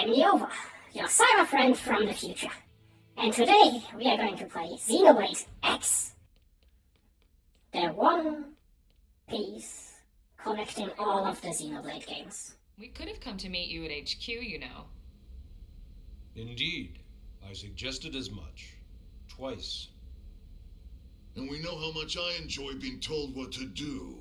I'm Nova, your cyber friend from the future. And today we are going to play Xenoblade X. The one piece connecting all of the Xenoblade games. We could have come to meet you at HQ, you know. Indeed. I suggested as much. Twice. And we know how much I enjoy being told what to do.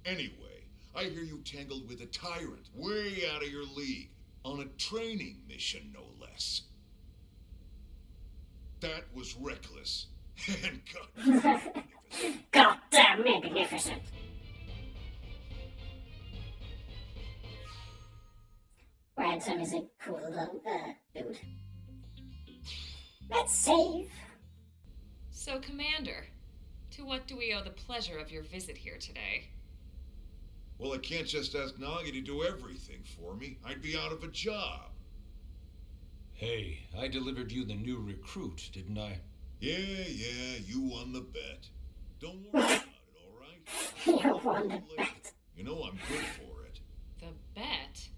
Anyway, I hear you tangled with a tyrant way out of your league. On a training mission, no less. That was reckless. And goddamn magnificent. Ransom is a cool little dude. Let's save. So, Commander, to what do we owe the pleasure of your visit here today? Well, I can't just ask Nagi to do everything for me. I'd be out of a job. Hey, I delivered you the new recruit, didn't I? Yeah, you won the bet. Don't worry about it, all right? You won the bet. You know I'm good for it. The bet?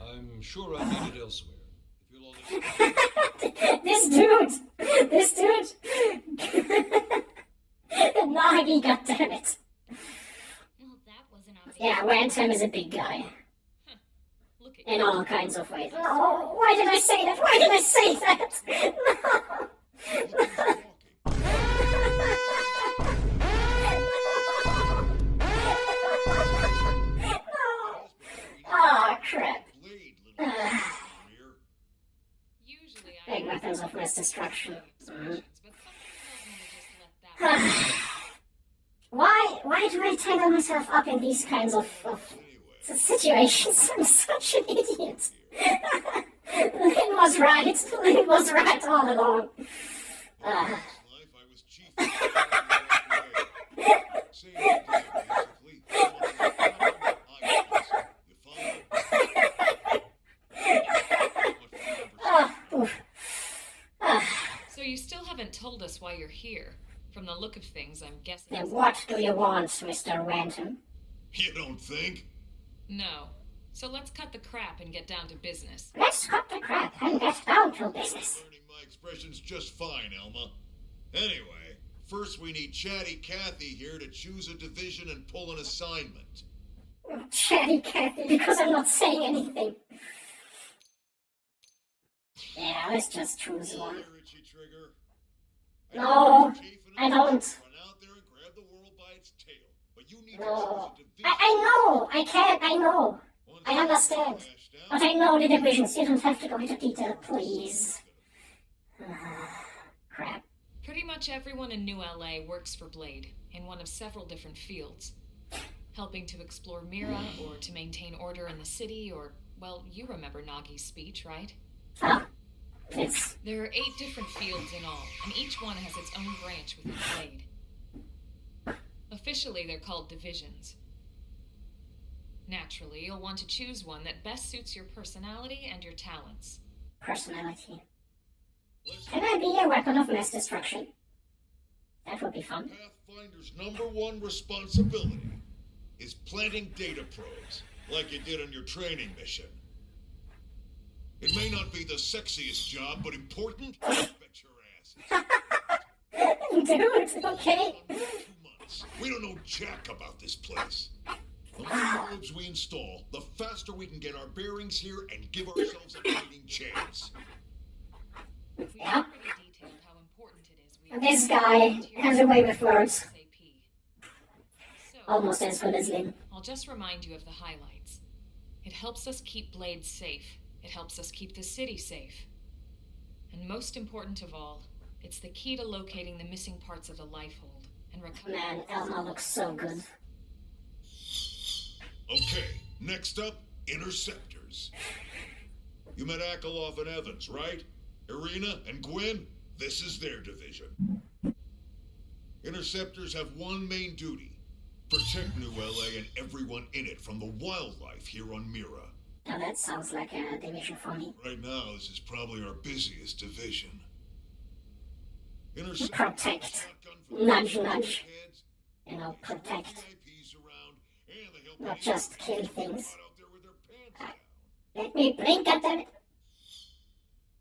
I'm sure I'll need it elsewhere. If you'll only... This dude! Nagi, goddammit. Well, that wasn't obvious. Yeah, Ransom is a big guy. Look at In you. all kinds of ways. No, why did I say that? Why did I say that? No. Oh, crap. Usually Big weapons of mass destruction. but something tells me to just let that Why do I tangle myself up in these kinds of situations? I'm such an idiot. Lynn was right. Lynn was right all along. So you still haven't told us why you're here. From the look of things, I'm guessing... Then what do you want, Mr. Ransom? You don't think? No. So let's cut the crap and get down to business. Let's cut the crap and get down to business. Learning my expressions just fine, Elma. Anyway, first we need Chatty Cathy here to choose a division and pull an assignment. Chatty Cathy, because I'm not saying anything. Yeah, let's just choose one. Here, Itchy Trigger. No, I don't. Run out there and grab the world by its tail. But you need No. to choose a division. I know. I can't. I know. Once I understand. it's hashed out, But I know the divisions. You don't have to go into detail, please. Crap. Pretty much everyone in New LA works for Blade, in one of several different fields. Helping to explore Mira, or to maintain order in the city, or, well, you remember Nagi's speech, right? Oh, it's... There are 8 different fields in all, and each one has its own branch within Blade. Officially, they're called divisions. Naturally, you'll want to choose one that best suits your personality and your talents. personality. Can I be a weapon of mass destruction? That would be fun. Pathfinder's #1 responsibility is planting data probes, like you did on your training mission. It may not be the sexiest job, but important. Bet your ass. Dude, okay. 2 months. We don't know jack about this place. The more probes we install, the faster we can get our bearings here and give ourselves a fighting chance. We've Yeah. already detailed how important it is we This guy has a way with words. ASAP. So, Almost as good as Lynn. I'll just remind you of the highlights. It helps us keep Blade safe. It helps us keep the city safe. And most important of all, it's the key to locating the missing parts of the Lifehold and recovering... Man, Elma looks so good. Okay, next up, Interceptors. You met Akeloff and Evans, right? Irina and Gwyn, this is their division. Interceptors have one main duty: protect New LA and everyone in it from the wildlife here on Mira. Now that sounds like a division for me. Right now, this is probably our busiest division. Protect. Nudge, nudge. You know, protect. Not just kill things. Let me blink, goddammit.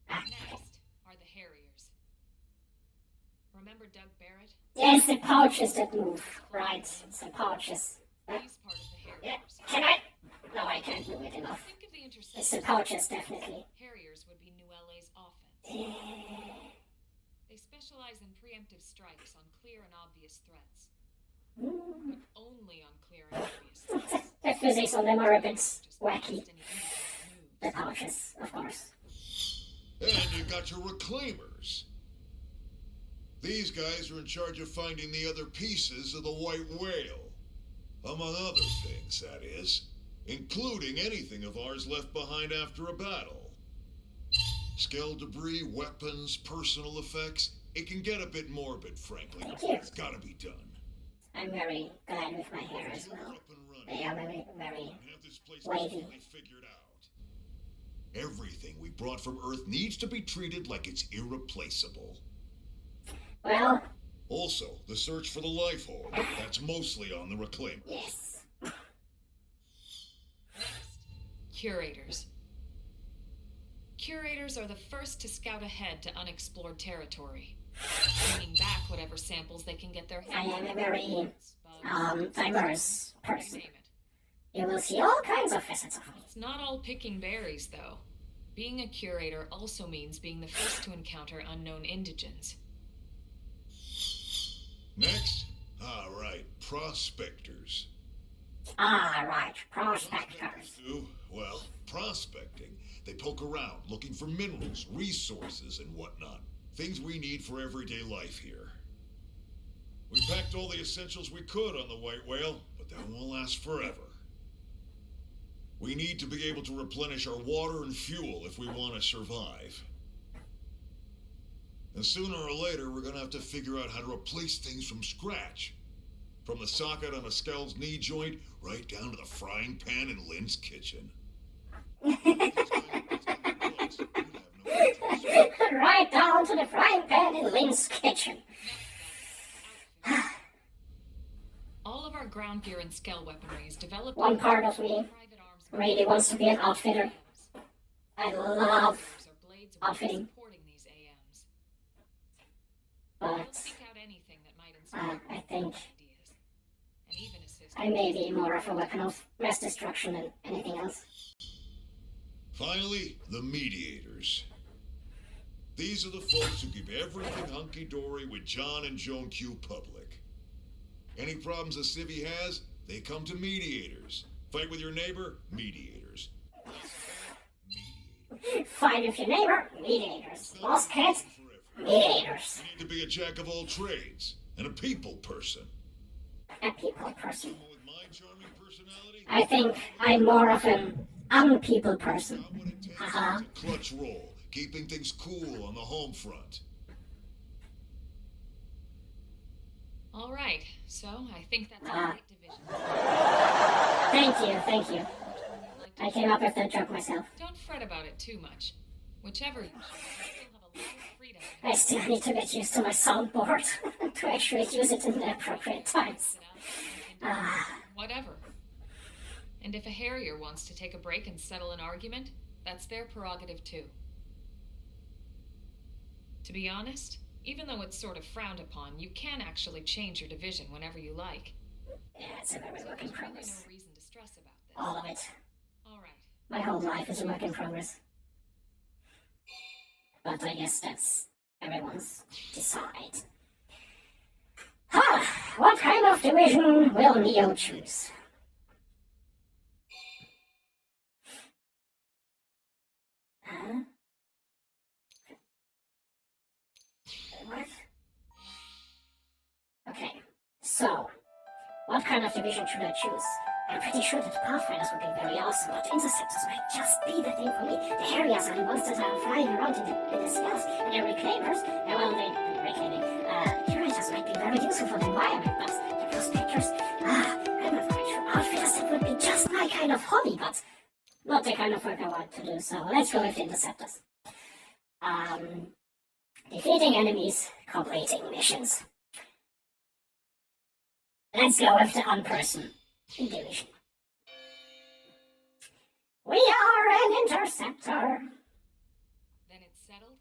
Ah, okay. Next are the Harriers. Remember Doug Barrett? Yes, the pouches that move. Right, it's the pouches. He's part of the Yeah, Harriers. can I? No, I can't move it enough. Think of the It's the intersection. pouches, definitely. Harriers would be New LA's offense. They specialize in preemptive strikes on clear and obvious threats. But only on clear and obvious threats. The physics on them are a bit Just wacky. any independent The moves. pouches, of course. And you got your reclaimers. These guys are in charge of finding the other pieces of the white whale. Among other things, that is. Including anything of ours left behind after a battle. Skell debris, weapons, personal effects. It can get a bit morbid, frankly. Thank you. It's gotta be done. I'm very glad with my hair as You're well. up and running. They are very And have this place wavy. completely figured out. Everything we brought from Earth needs to be treated like it's irreplaceable. well, Also, the search for the life orb. That's mostly on the reclaimer. yes. Curators. Curators are the first to scout ahead to unexplored territory, bringing back whatever samples they can get their I hands am on. a very Bugs, diverse you person. name it. You will see all kinds of facets of me. It's not all picking berries, though. Being a curator also means being the first to encounter unknown indigens. Next? All right, prospectors. Ah, right, prospectors. Do, well, prospecting. They poke around looking for minerals, resources, and whatnot. Things we need for everyday life here. We packed all the essentials we could on the white whale, but that won't last forever. We need to be able to replenish our water and fuel if we want to survive. And sooner or later, we're gonna have to figure out how to replace things from scratch. From the socket on a Skell's knee joint, right down to the frying pan in Lynn's kitchen. Right down to the frying pan in Lynn's kitchen. All of our ground gear and Skell weaponry is developed One by part of me private arms really wants to be an outfitter. I love Are blades of outfitting. supporting these AMs. but We'll seek out anything that might inspire I think ideas, and even assist. I may be more of a weapon of mass destruction than anything else. Finally, the mediators. These are the folks who keep everything hunky-dory with John and Joan Q public. Any problems a civvy has, they come to mediators. Fight with your neighbor? Mediators. Mediators. Fight with your neighbor, mediators. Lost kids, Forever. mediators. You need to be a jack of all trades and a people person. A people person. Someone with my charming personality? I think I'm more of an unpeople person. Not what it takes Uh-huh. is a clutch roll, keeping things cool on the home front. All right, so I think that's a Ah. great division. Thank you. I came up with that joke myself. Don't fret about it too much. Whichever you choose, you still have a lot of freedom. I still need to get used to my soundboard to actually use it in the appropriate times. Whatever. And if a Harrier wants to take a break and settle an argument, that's their prerogative too. To be honest, even though it's sort of frowned upon, you can actually change your division whenever you like. Yeah, it's a very work in There's really progress. no reason to stress about this. All of it. All right. My whole life is a work in progress. But I guess that's everyone's decide. What kind of division will Neo choose? Huh? What? Okay, so, what kind of division should I choose? I'm pretty sure that Pathfinders would be very awesome, but Interceptors might just be the thing for me. The Harriers are the ones that are flying around in the skies, and the Reclaimers, Curators might be very useful for the environment, but the Prospectors, I'm not quite sure. Outfitters, that would be just my kind of hobby, but not the kind of work I want to do, so let's go with the Interceptors. Defeating enemies, completing missions. Let's go with the unperson division. We are an interceptor. Then it's settled?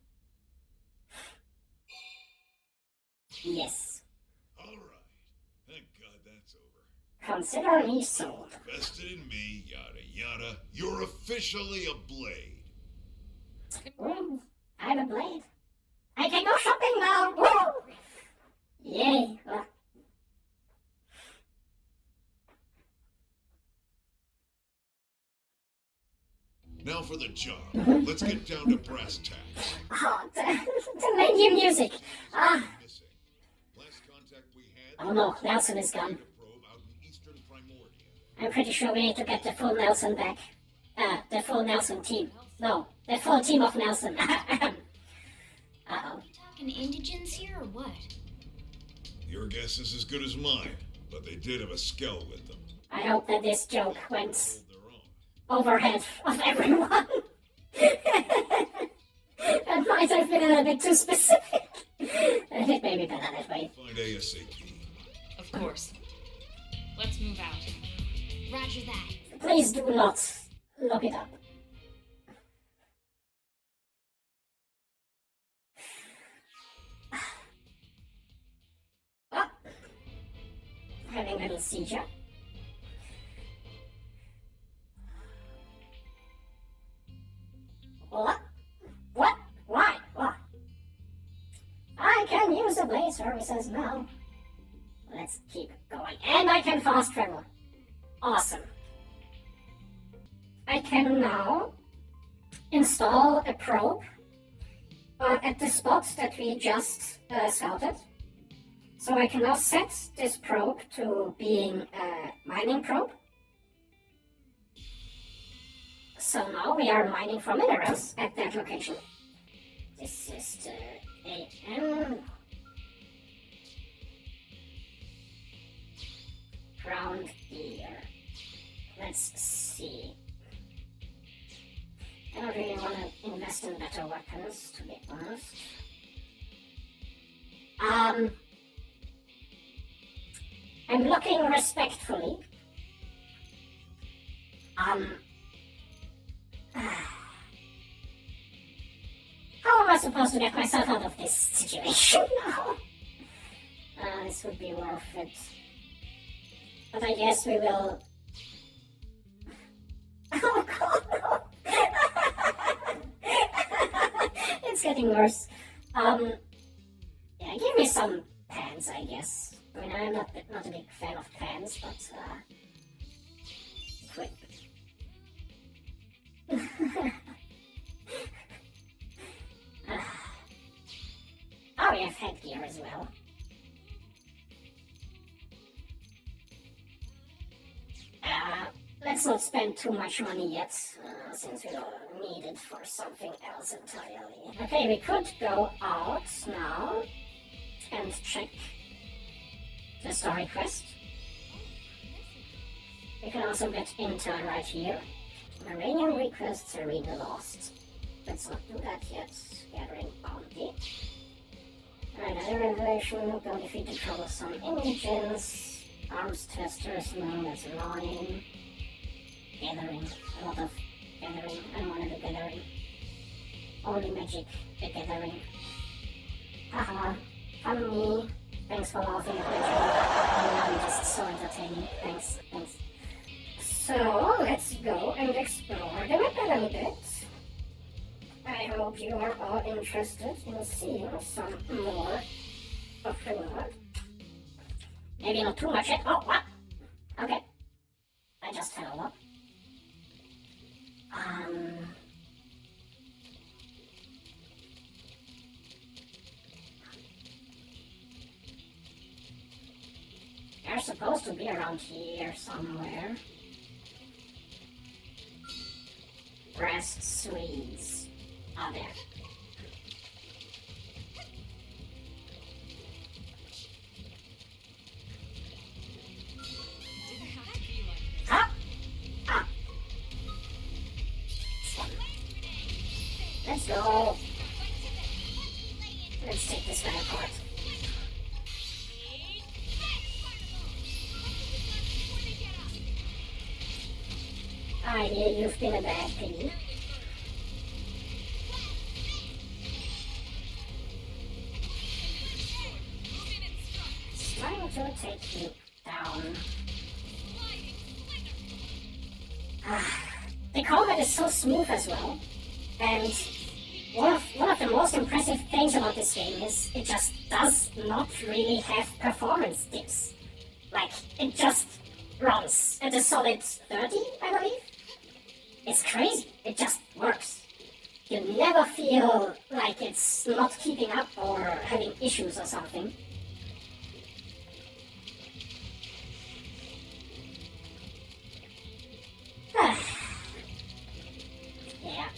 Yes. All right. Thank God that's over. Consider me sold. Invested in me, yada yada. You're officially a blade. Ooh, I'm a blade. I can go shopping now. Woo! Yay. Now for the job. Let's get down to brass tacks. Oh, the menu music. Ah. Missing. Last contact we had. Oh no, Nelson is gone. Data probe out in Eastern Primordia. I'm pretty sure we need to get the full Nelson back. The full Nelson team. No, the full team of Nelson. Uh-oh. Talking indigents here or what? Your guess is as good as mine, but they did have a skell with them. I hope that this joke went Hold their own. overhead of everyone. That might have been a little bit too specific. It may be better that way. Find ASAP. Of course. Let's move out. Roger that. Please do not look it up. Oh. Having a little seizure. What? What? Why? What? I can use the blade services now. Let's keep going. And I can fast travel. Awesome. I can now install a probe at the spot that we just scouted. So I can now set this probe to being a mining probe. So now we are mining for minerals at that location. This is the AM. Ground gear. Let's see. I don't really want to invest in better weapons, to be honest. I'm looking respectfully. How am I supposed to get myself out of this situation now? This would be worth it. But I guess we will... Oh god, no! It's getting worse. Yeah, give me some pants, I guess. I mean, I'm not a big fan of pants, but, quick. Oh, we have headgear as well. Let's not spend too much money yet, since we don't need it for something else entirely. Okay, we could go out now and check the story quest. We can also get intel right here. Iranian requests Arena lost. Let's not do that yet. Gathering bounty. Another revelation, go defeat the troublesome indigents. Arms testers, no, that's lying. Gathering, a lot of gathering. I don't want to do gathering. Only magic, the gathering. Haha, funny. Thanks for laughing at my joke. I'm just so entertaining. Thanks. So, let's go and explore the map a little bit. I hope you are all interested in seeing some more of the world. Maybe not too much yet. Oh, what? Okay. I just fell over. They're supposed to be around here somewhere. Breast Swedes. Oh, there. Huh? Ah. Let's go. Let's take this guy apart. I hear you've been a bad piggy. you down. The combat is so smooth as well, and one of the most impressive things about this game is it just does not really have performance dips. Like, it just runs at a solid 30, I believe. It's crazy, it just works. You never feel like it's not keeping up or having issues or something. Yeah,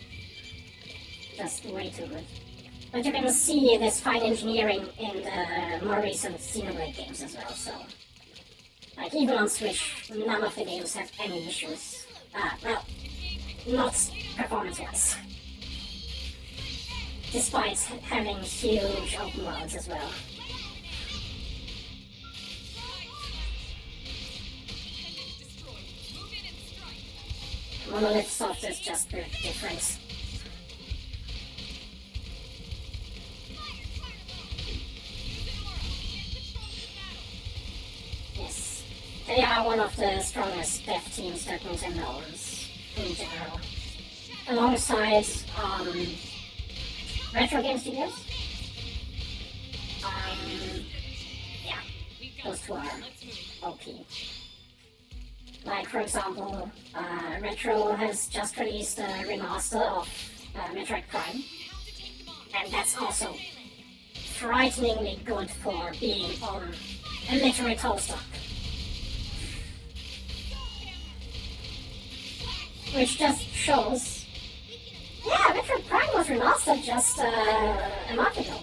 just way too good. But you can see this fine engineering in the more recent Xenoblade games as well, so... Like, even on Switch, none of the games have any issues. Well, not performance-wise. Despite having huge open worlds as well. Monolith Soft is just a bit different. Yes, they are one of the strongest dev teams that Nintendo owns in general. Alongside Retro Game Studios. Yeah, those two are OP. Like, for example, Retro has just released a remaster of Metroid Prime, and that's also frighteningly good for being on a literary toaster. Which just shows, yeah, Metroid Prime was remastered just a month ago.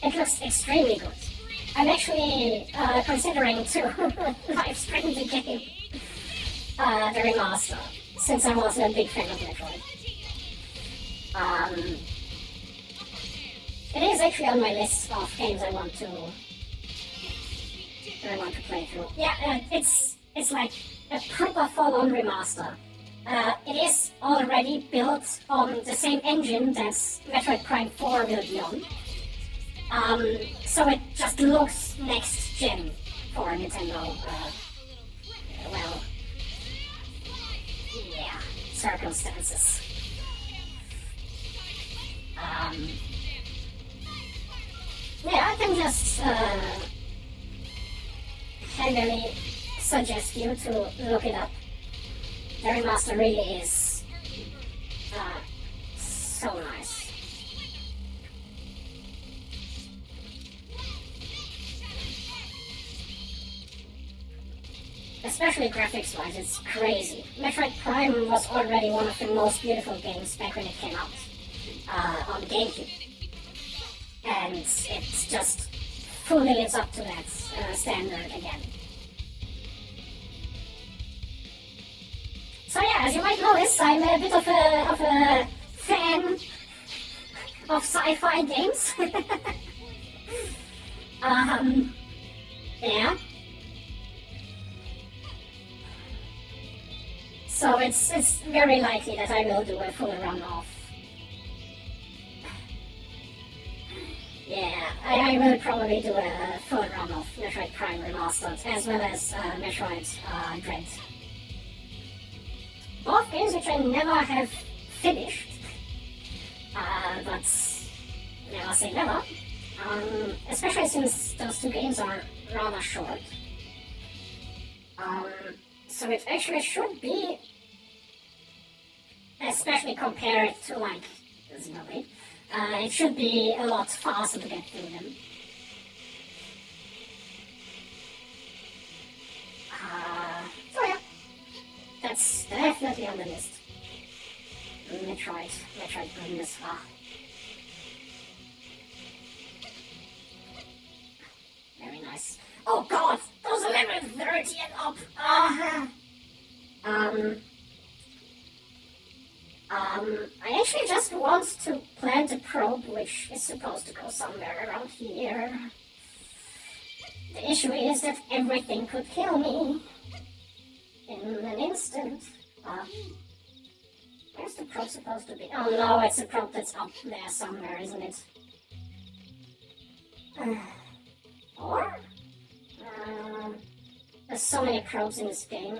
It looks extremely good. I'm actually considering to live stream the game. The remaster, since I was a big fan of Metroid. It is actually on my list of games I want to play through. Yeah, it's like a proper full-on remaster. It is already built on the same engine that Metroid Prime 4 will be on. So it just looks next gen for Nintendo. Well, yeah, circumstances. Yeah, I can just heavily suggest you to look it up. The remaster really is so nice. Especially graphics-wise, it's crazy. Metroid Prime was already one of the most beautiful games back when it came out on GameCube. And it just fully lives up to that standard again. So yeah, as you might notice, I'm a bit of a fan of sci-fi games. Yeah. So it's very likely that I will do a full run of. Yeah, I will probably do a full run of Metroid Prime Remastered, as well as Metroid Dread. Both games which I never have finished, but never say never, especially since those two games are rather short. So it actually should be, especially compared to like Xenoblade, it should be a lot faster to get through them. So yeah, that's definitely on the list. Metroid goodness. Very nice. Oh god, those are level 30 and up. I actually just want to plant a probe which is supposed to go somewhere around here. The issue is that everything could kill me in an instant. Where's the probe supposed to be? Oh no, it's a probe that's up there somewhere, isn't it? Or? There's so many probes in this game.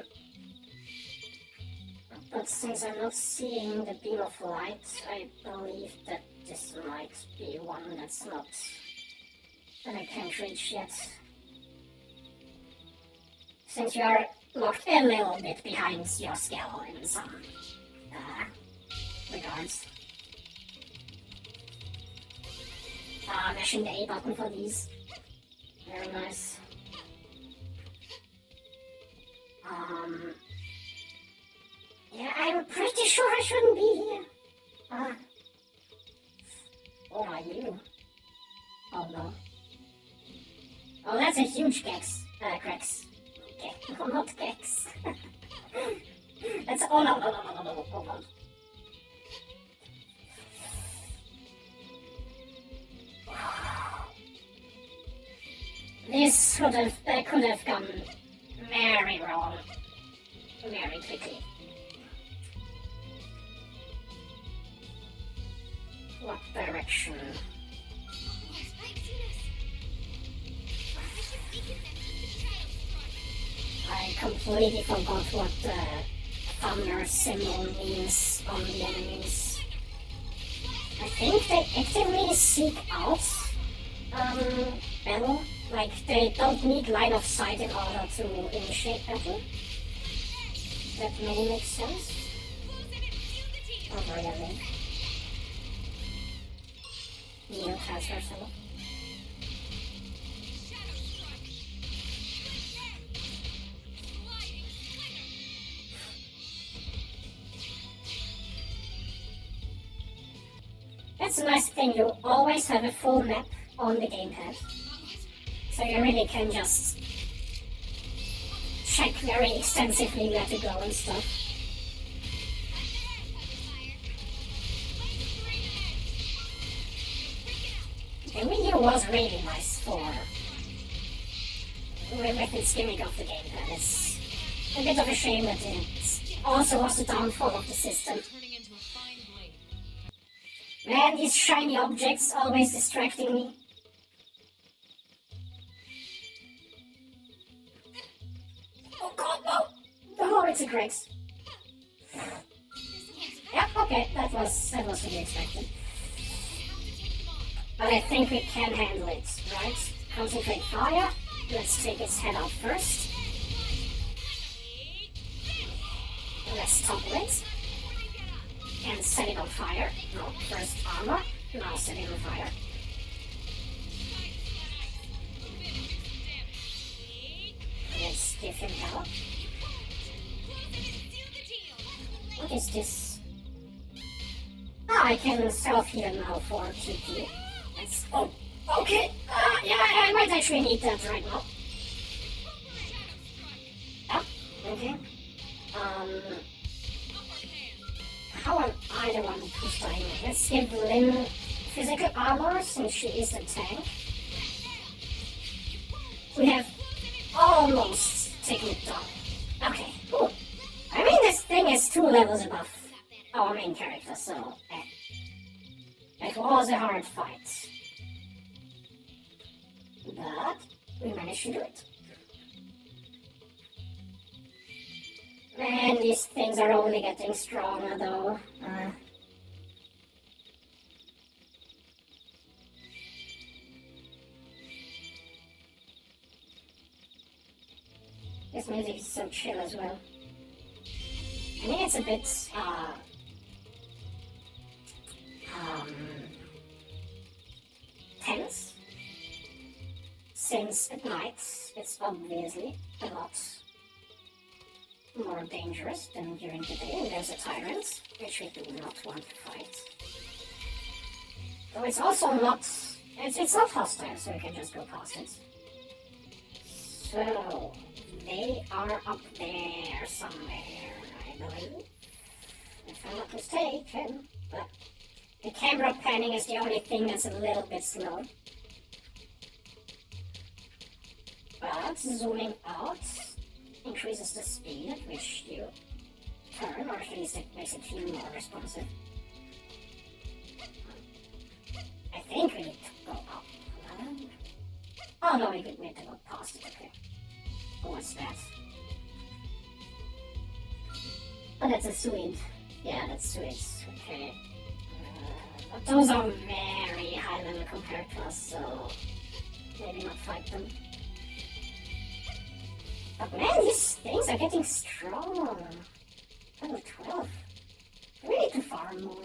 But since I'm not seeing the beam of light, I believe that this might be one that's not... that I can't reach yet. Since you are locked a little bit behind your scale in some regards. Mashing the A button for these. Very nice. Yeah, I'm pretty sure I shouldn't be here. What are you? Oh no. Oh, that's a huge Gex. Grex. No, not Gex. That's... oh no, oh no. This could have gone very wrong. Very quickly. What direction? I completely forgot what the thunder symbol means on the enemies. I think they actively seek out battle. Like, they don't need line of sight in order to initiate battle. That may make sense. Oh, really? Neo transfer symbol. That's a nice thing, you always have a full map on the gamepad. So you really can just check very extensively where to go and stuff. The Wii U was really nice for... with its gimmick of the gamepad. It's a bit of a shame that it also was the downfall of the system. Man, these shiny objects always distracting me. Oh god, no! No, it's a Grex. Yeah, okay, that was to be expected. But I think we can handle it, right? Concentrate fire. Let's take its head out first. Let's topple it. And set it on fire. No, first armor. Now set it on fire. Let's give him help. What is this? Ah, I can self-heal now for TP. That's... oh, okay. Yeah, I might actually need that right now. Yeah, okay. How am I the one who's dying? Let's give Lynn physical armor since she is a tank. We have almost taken it down. Okay, cool. I mean, this thing is 2 levels above our main character, so it was a hard fight. But we managed to do it. Man, these things are only getting stronger though. This music is so chill as well. I mean, it's a bit, tense. Since at night, it's obviously a lot more dangerous than during the day, and there's a tyrant, which we do not want to fight. Though it's also not... it's not hostile, so we can just go past it. So... they are up there somewhere, I believe. If I'm not mistaken. But the camera panning is the only thing that's a little bit slow. But zooming out increases the speed at which you turn, or at least it makes it feel more responsive. I think we need to go up. Oh no, we need to go past it, okay. what's that? Oh, that's a Swede. Yeah, that's Swedes. Okay. But those are very high level compared to us, so maybe not fight them. But man, these things are getting strong. Level 12. We need to farm more.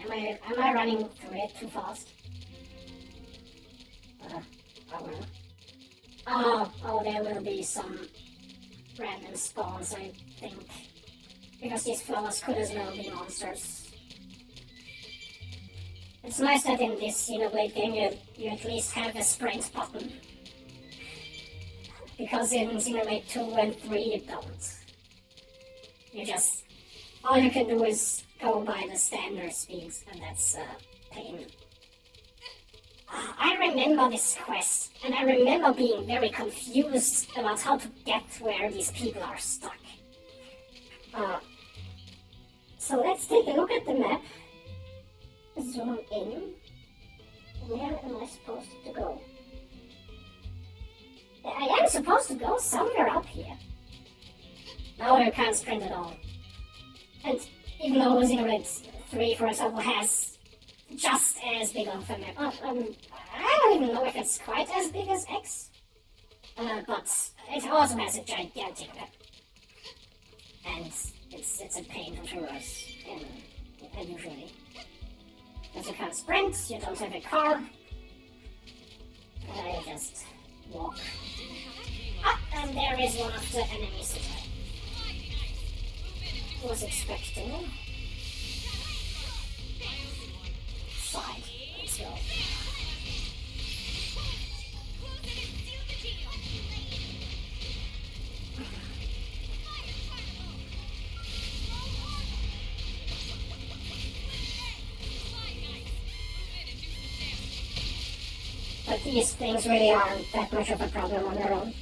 Am I running through it too fast? Oh well. Oh, there will be some random spawns, I think. Because these flowers could as well be monsters. It's nice that in this Xenoblade game you at least have a sprint button. Because in Xenoblade 2 and 3 you don't. All you can do is go by the standard speeds, and that's pain. I remember this quest, and I remember being very confused about how to get where these people are stuck. So let's take a look at the map. Zoom in. Where am I supposed to go? I am supposed to go somewhere up here. No, you can't sprint at all. And even though Xenoblade 3, for example, has just as big of a map. I don't even know if it's quite as big as X. But it also has a gigantic map. And it's a pain to traverse, usually. Because you can't sprint, you don't have a car. You just walk. And there is one of the enemies that I was expecting. Side, let's go. But these things really aren't that much of a problem on their own.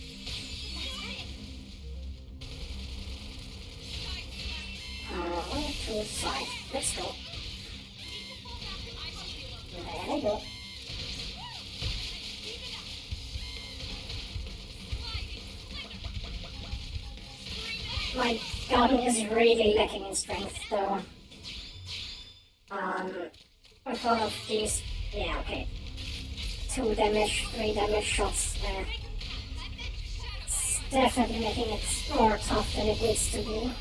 To the side. Let's go. There we go. My gun is really lacking in strength, though. With all of these, yeah, okay. 2 damage, 3 damage shots. It's definitely making it more tough than it needs to be.